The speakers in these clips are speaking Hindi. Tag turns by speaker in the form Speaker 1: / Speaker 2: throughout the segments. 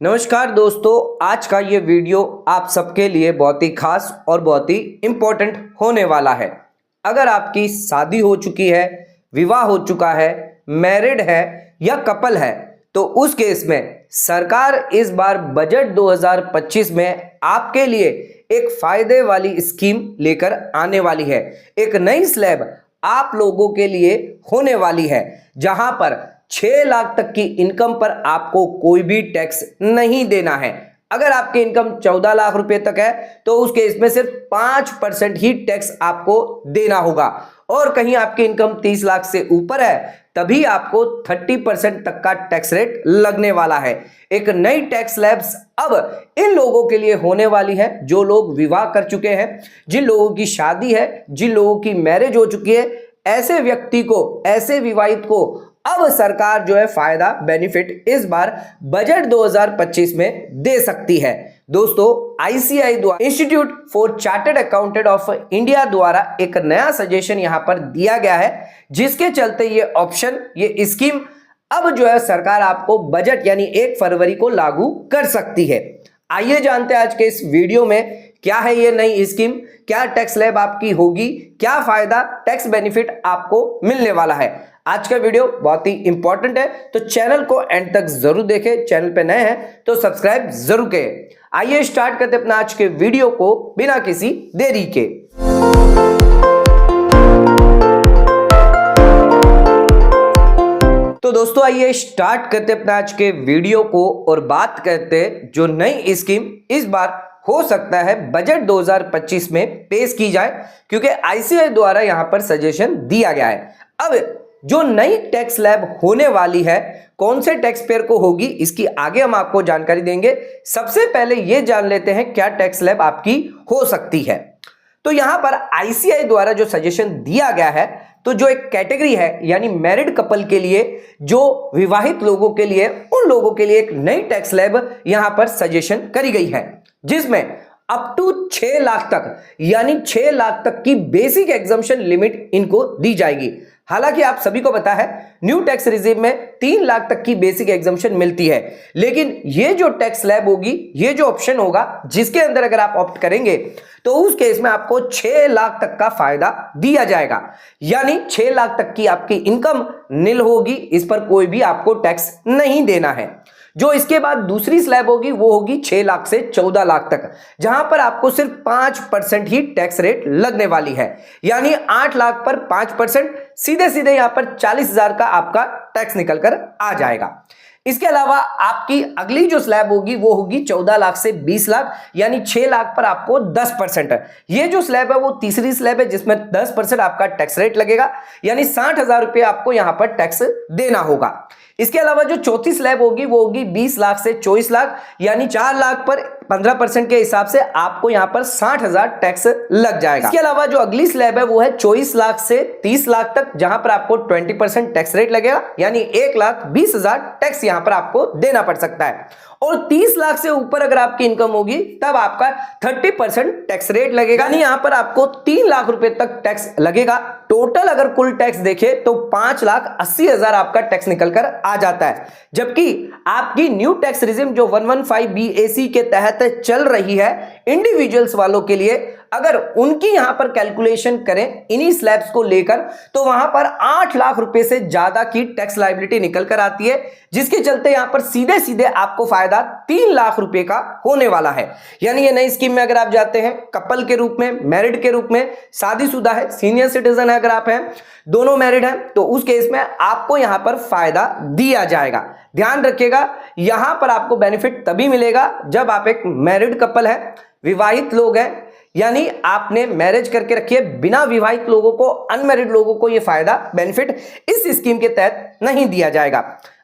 Speaker 1: नमस्कार दोस्तों, आज का ये वीडियो आप सबके लिए बहुत ही खास और बहुत ही इम्पोर्टेंट होने वाला है। अगर आपकी शादी हो चुकी है, विवाह हो चुका है, मैरिड है या कपल है, तो उस केस में सरकार इस बार बजट 2025 में आपके लिए एक फायदे वाली स्कीम लेकर आने वाली है। एक नई स्लैब आप लोगों के लिए होने वाली है, जहां पर 6 लाख तक की इनकम पर आपको कोई भी टैक्स नहीं देना है। अगर आपकी इनकम 14 लाख रुपए तक है तो उस केस में सिर्फ 5% ही टैक्स आपको देना होगा, और कहीं आपकी इनकम 30 लाख से ऊपर है तभी आपको 30% तक का टैक्स रेट लगने वाला है। एक नई टैक्स स्लैब्स अब इन लोगों के लिए होने वाली है जो लोग विवाह कर चुके हैं, जिन लोगों की शादी है, जिन लोगों की मैरिज हो चुकी है। ऐसे व्यक्ति को, ऐसे विवाहित को अब सरकार जो है फायदा बेनिफिट इस बार बजट 2025 में दे सकती है। दोस्तों, आईसीआई द्वारा institute for chartered accountant of India द्वारा एक नया सजेशन यहां पर दिया गया है, जिसके चलते ये ऑप्शन, ये स्कीम अब जो है सरकार आपको बजट यानी 1 फरवरी को लागू कर सकती है। आइए जानते हैं आज के इस वीडियो में क्या है ये नई स्कीम, क्या टैक्स स्लैब आपकी होगी, क्या फायदा, टैक्स बेनिफिट आपको मिलने वाला है। आज का वीडियो बहुत ही इंपॉर्टेंट है, तो चैनल को एंड तक जरूर देखें। चैनल पे नए हैं तो सब्सक्राइब जरूर करें। आइए स्टार्ट करते अपना आज के वीडियो को बिना किसी देरी के। तो दोस्तों, आइए स्टार्ट करते अपना आज के वीडियो को और बात करते हैं जो नई स्कीम इस बार हो सकता है बजट 2025 में पेश की जाए, क्योंकि आईसीआई द्वारा यहां पर सजेशन दिया गया है। अब जो नई टैक्स स्लैब होने वाली है, कौन से टैक्स पेयर को होगी, इसकी आगे हम आपको जानकारी देंगे। सबसे पहले यह जान लेते हैं क्या टैक्स स्लैब आपकी हो सकती है। तो यहां पर आईसीआई द्वारा जो सजेशन दिया गया है, तो जो एक कैटेगरी है यानी मैरिड कपल के लिए, जो विवाहित लोगों के लिए, उन लोगों के लिए एक नई टैक्स स्लैब यहां पर सजेशन करी गई है, जिसमें अप टू 6 लाख तक यानी 6 लाख तक की बेसिक एग्जम्पशन लिमिट इनको दी जाएगी। हालांकि आप सभी को पता है न्यू टैक्स रिजीम में 3 लाख तक की बेसिक एग्जम्पशन मिलती है, लेकिन ये जो टैक्स स्लैब होगी, ये जो ऑप्शन होगा जिसके अंदर अगर आप ऑप्ट करेंगे तो उस केस में आपको 6 लाख तक का फायदा दिया जाएगा। यानी 6 लाख तक की आपकी इनकम निल होगी, इस पर कोई भी आपको टैक्स नहीं देना है। जो इसके बाद दूसरी स्लैब होगी वो होगी 6 लाख से 14 लाख तक, जहां पर आपको सिर्फ 5% ही टैक्स रेट लगने वाली है। यानी 8 लाख पर 5%, सीधे सीधे यहां पर 40,000 का आपका टैक्स निकलकर आ जाएगा। इसके अलावा आपकी अगली जो स्लैब होगी वो होगी 14 लाख से 20 लाख, यानी 6 लाख पर आपको 10%। ये जो स्लैब है वो तीसरी स्लैब है जिसमें 10% आपका टैक्स रेट लगेगा, यानी 60,000 रुपये आपको यहां पर टैक्स देना होगा। इसके अलावा जो चौथी स्लैब होगी वो होगी 20 लाख से 24 लाख, यानी 4 लाख पर 15% के हिसाब से आपको यहां पर 60,000 टैक्स लग जाएगा। इसके अलावा जो अगली स्लैब है वो है 24 लाख से 30 लाख तक, जहां पर आपको 20% टैक्स रेट लगेगा, यानी 1,20,000 टैक्स यहां पर आपको देना पड़ सकता है। और 30 लाख से ऊपर अगर आपकी इनकम होगी तब आपका 30% टैक्स रेट लगेगा, यानी यहां पर आपको 3 लाख रुपए तक टैक्स लगेगा। टोटल अगर कुल टैक्स देखें तो 5,80,000 आपका टैक्स निकलकर आ जाता है। जबकि आपकी न्यू टैक्स रिजिम जो 115BAC के तहत चल रही है इंडिविजुअल्स वालों के लिए, अगर उनकी यहां पर कैलकुलेशन करें इन्हीं स्लैब्स को लेकर, तो वहां पर 8 लाख रुपए से ज्यादा की टैक्स लायबिलिटी निकल कर आती है, जिसके चलते यहां पर सीधे सीधे आपको फायदा 3 लाख रुपए का होने वाला है। यानी ये नई स्कीम में अगर आप जाते हैं कपल के रूप में, मैरिड के रूप में, शादीशुदा है, सीनियर सिटीजन है अगर आप हैं, दोनों मैरिड हैं, तो उस केस में आपको यहां पर फायदा दिया जाएगा। ध्यान रखिएगा, यहां पर आपको बेनिफिट तभी मिलेगा जब आप एक मैरिड कपल है, विवाहित लोग हैं, यानी आपने मैरिज करके रखी है। बिना विवाहित लोगों को, अनमैरिड लोगों को यह फायदा बेनिफिट इस स्कीम के तहत नहीं दिया जाएगा।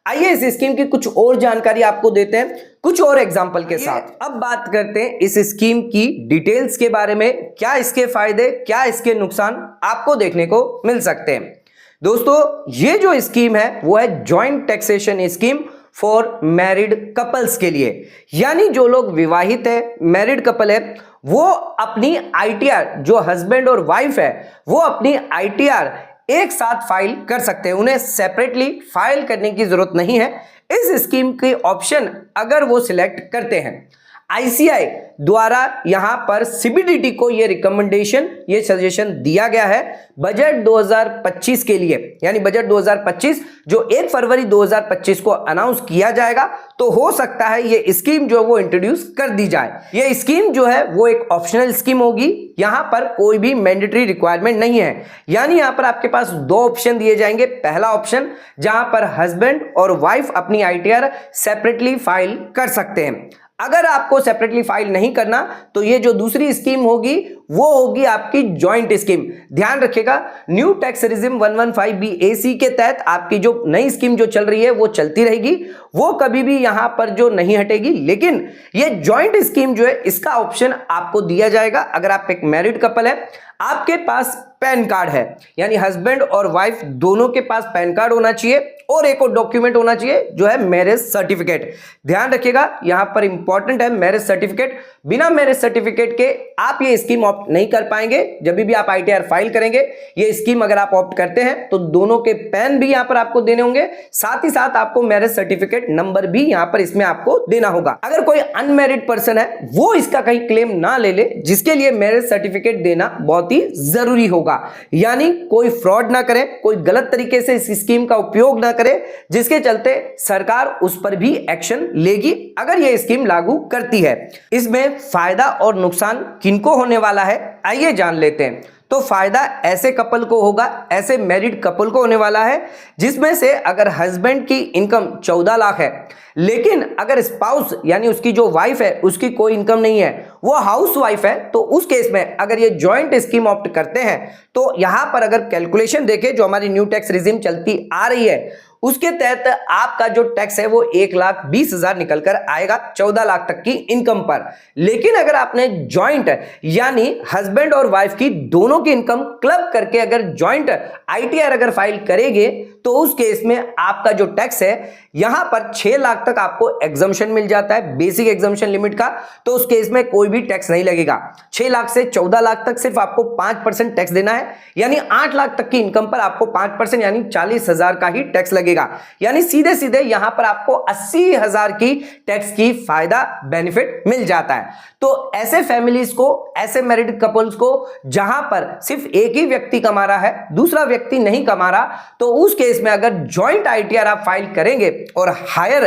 Speaker 1: आइए इस स्कीम की कुछ और जानकारी आपको देते हैं कुछ और एग्जांपल के साथ। अब बात करते हैं इस स्कीम की डिटेल्स के बारे में, क्या इसके फायदे, क्या इसके नुकसान आपको देखने को मिल सकते हैं। दोस्तों, ये जो स्कीम है वो है joint taxation scheme for married couples के लिए, यानी जो लोग विवाहित है, मैरिड कपल है, वो अपनी आईटीआर, जो हस्बैंड और वाइफ है, वो अपनी आईटीआर एक साथ फाइल कर सकते हैं। उन्हें सेपरेटली फाइल करने की जरूरत नहीं है। इस स्कीम के ऑप्शन अगर वो सिलेक्ट करते हैं। आईसीआई द्वारा यहां पर सीबीडीटी को ये रिकमेंडेशन, ये सजेशन दिया गया है बजट 2025 के लिए, यानी बजट 2025 जो 1 फरवरी 2025 को अनाउंस किया जाएगा, तो हो सकता है ये स्कीम जो वो इंट्रोड्यूस कर दी जाए। ये स्कीम जो है वो एक ऑप्शनल स्कीम होगी, यहां पर कोई भी मैंडेटरी रिक्वायरमेंट नहीं है। यानी यहां पर आपके पास दो ऑप्शन दिए जाएंगे। पहला ऑप्शन जहां पर हस्बैंड और वाइफ अपनी आईटीआर सेपरेटली फाइल कर सकते हैं। अगर आपको सेपरेटली फाइल नहीं करना तो ये जो दूसरी स्कीम होगी वो होगी आपकी जॉइंट स्कीम। ध्यान रखिएगा, न्यू टैक्स रिजिम 115BAC के तहत आपकी जो नई स्कीम जो चल रही है वो चलती रहेगी, वो कभी भी यहां पर जो नहीं हटेगी। लेकिन ये जॉइंट स्कीम जो है इसका ऑप्शन आपको दिया जाएगा अगर आप एक मैरिड कपल है, आपके पास पैन कार्ड है, यानी हस्बैंड और वाइफ दोनों के पास पैन कार्ड होना चाहिए और एक और डॉक्यूमेंट होना चाहिए जो है मैरिज सर्टिफिकेट। ध्यान रखिएगा यहां पर इंपॉर्टेंट है मैरिज सर्टिफिकेट। बिना मैरिज सर्टिफिकेट के आप ये स्कीम ऑप्ट नहीं कर पाएंगे। जब भी आप आईटीआर फाइल करेंगे, ये स्कीम अगर आप ऑप्ट करते हैं तो दोनों के पैन भी यहां पर आपको देने होंगे, साथ ही साथ आपको मैरिज सर्टिफिकेट नंबर भी यहां पर इसमें आपको देना होगा। अगर कोई अनमैरिड पर्सन है वो इसका कहीं क्लेम ना ले ले, जिसके लिए मैरिज सर्टिफिकेट देना बहुत ही जरूरी होगा। यानी कोई फ्रॉड ना करे, कोई गलत तरीके से इस स्कीम का उपयोग ना करे, जिसके चलते सरकार उस पर भी एक्शन लेगी अगर यह स्कीम लागू करती है। इसमें फायदा और नुकसान किनको होने वाला है आइए जान लेते हैं। तो फायदा ऐसे कपल को होगा, ऐसे मैरिड कपल को होने वाला है जिसमें से अगर हस्बैंड की इनकम 14 लाख है, लेकिन अगर स्पाउस यानी उसकी जो वाइफ है उसकी कोई इनकम नहीं है, वो हाउस वाइफ है, तो उस केस में अगर ये जॉइंट स्कीम ऑप्ट करते हैं तो यहां पर अगर कैलकुलेशन देखें जो हमारी न्यू टैक्स रिजिम चलती आ रही है उसके तहत आपका जो टैक्स है वो 1,20,000 निकल कर आएगा 14 लाख तक की इनकम पर। लेकिन अगर आपने जॉइंट यानी हस्बैंड और वाइफ की दोनों की इनकम क्लब करके अगर जॉइंट आईटीआर अगर फाइल करेंगे तो उस केस में आपका जो टैक्स है यहां पर 6 लाख तक आपको एग्जम्पशन मिल जाता है, बेसिक एग्जम्पशन लिमिट का, तो उस केस में कोई भी टैक्स नहीं लगेगा। 6 लाख से 14 लाख तक सिर्फ आपको 5% टैक्स देना है, यानी 8 लाख तक की इनकम पर आपको 5% यानी 40,000 का ही टैक्स लगेगा। यानी सीधे सीधे यहां पर आपको 80,000 की टैक्स की फायदा बेनिफिट मिल जाता है। तो ऐसे फैमिलीज को, ऐसे मैरिड कपल्स को जहां पर सिर्फ एक ही व्यक्ति कमा रहा है, दूसरा व्यक्ति नहीं कमा रहा, तो उस केस में अगर जॉइंट आईटीआर आप फाइल करेंगे और हायर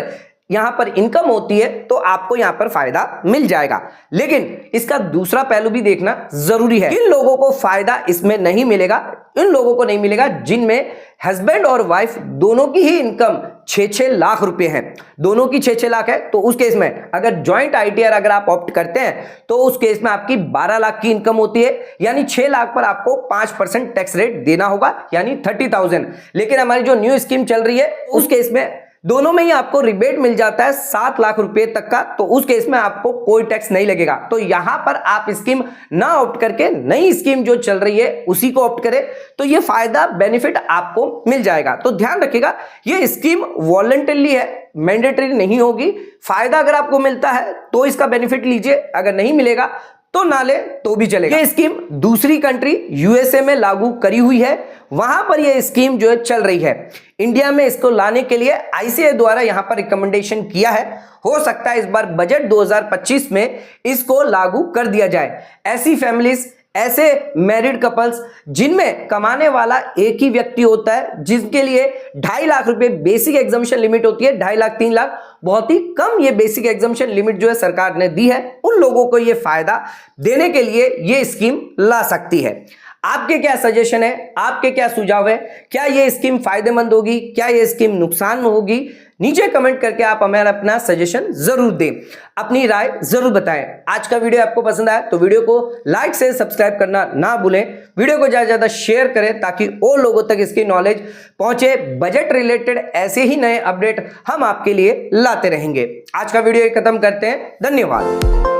Speaker 1: यहां पर इनकम होती है तो आपको यहां पर फायदा मिल जाएगा। लेकिन इसका दूसरा पहलू भी देखना जरूरी है। इन लोगों को फायदा इसमें नहीं मिलेगा, इन लोगों को नहीं मिलेगा जिनमें हस्बैंड और वाइफ दोनों की ही इनकम 6-6 लाख रुपए है, दोनों की 6-6 लाख है। तो उस केस में अगर जॉइंट आईटीआर अगर आप ऑप्ट करते हैं तो उस केस में आपकी 12 लाख की इनकम होती है, यानी 6 लाख पर आपको 5% टैक्स रेट देना होगा, यानी 30,000। लेकिन हमारी जो न्यू स्कीम चल रही है उस केस में दोनों में ही आपको रिबेट मिल जाता है 7 लाख रुपए तक का, तो उस केस में आपको कोई टैक्स नहीं लगेगा। तो यहां पर आप स्कीम ना ऑप्ट करके नई स्कीम जो चल रही है उसी को ऑप्ट करें तो ये फायदा बेनिफिट आपको मिल जाएगा। तो ध्यान रखिएगा ये स्कीम वॉलंटरी है, मैंडेटरी नहीं होगी। फायदा अगर आपको मिलता है तो इसका बेनिफिट लीजिए, अगर नहीं मिलेगा तो ना ले तो भी चलेगा। ये स्कीम दूसरी कंट्री यूएसए में लागू करी हुई है, वहां पर ये स्कीम जो है चल रही है। इंडिया में इसको लाने के लिए आईसीआई द्वारा यहां पर रिकमेंडेशन किया है, हो सकता है इस बार बजट 2025 में इसको लागू कर दिया जाए। ऐसी फैमिलीज, ऐसे मैरिड कपल्स जिनमें कमाने वाला एक ही व्यक्ति होता है, जिनके लिए 2.5 लाख रुपए बेसिक एग्जम्पशन लिमिट होती है, 2.5 लाख 3 लाख बहुत ही कम ये बेसिक एग्जम्पशन लिमिट जो है सरकार ने दी है, उन लोगों को ये फायदा देने के लिए ये स्कीम ला सकती है। आपके क्या सजेशन है, आपके क्या सुझाव है, क्या ये स्कीम फायदेमंद होगी, क्या ये स्कीम नुकसान होगी? नीचे कमेंट करके आप हमें अपना सजेशन जरूर दें, अपनी राय जरूर बताएं। आज का वीडियो आपको पसंद आया तो वीडियो को लाइक से सब्सक्राइब करना ना भूलें, वीडियो को ज्यादा ज्यादा शेयर करें ताकि और लोगों तक इसकी नॉलेज पहुंचे। बजट रिलेटेड ऐसे ही नए अपडेट हम आपके लिए लाते रहेंगे। आज का वीडियो खत्म करते हैं, धन्यवाद।